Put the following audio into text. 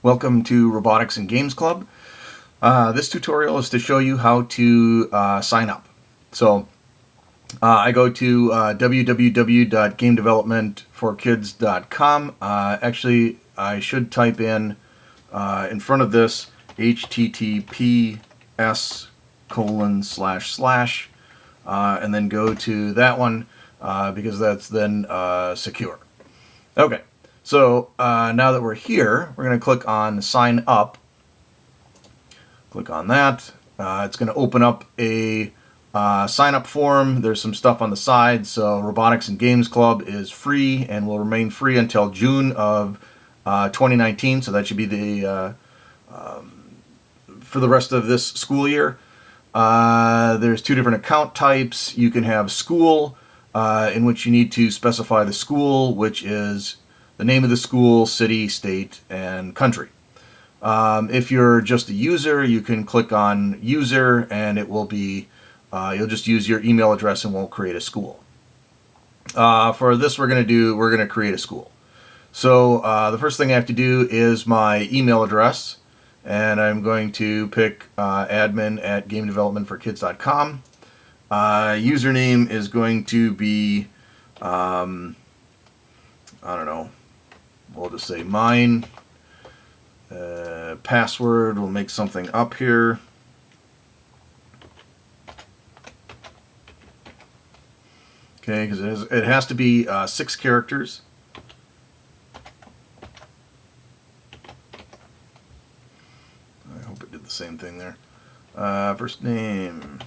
Welcome to Robotics and Games Club. This tutorial is to show you how to sign up. So I go to www.gamedevelopment4kids.com. Actually, I should type in front of this https:// and then go to that one because that's then secure. Okay. So now that we're here, we're going to click on Sign Up. Click on that. It's going to open up a sign-up form. There's some stuff on the side. So Robotics and Games Club is free and will remain free until June of 2019. So that should be the for the rest of this school year. There's two different account types. You can have school, in which you need to specify the school, which is the name of the school, city, state, and country. If you're just a user, you can click on user and it will be, you'll just use your email address and won't create a school. For this we're going to create a school. So the first thing I have to do is my email address, and I'm going to pick admin@gamedevelopment4kids.com. Username is going to be, I don't know, we'll just say mine. Password, we'll make something up here. Okay, because it has to be 6 characters. I hope it did the same thing there. First name,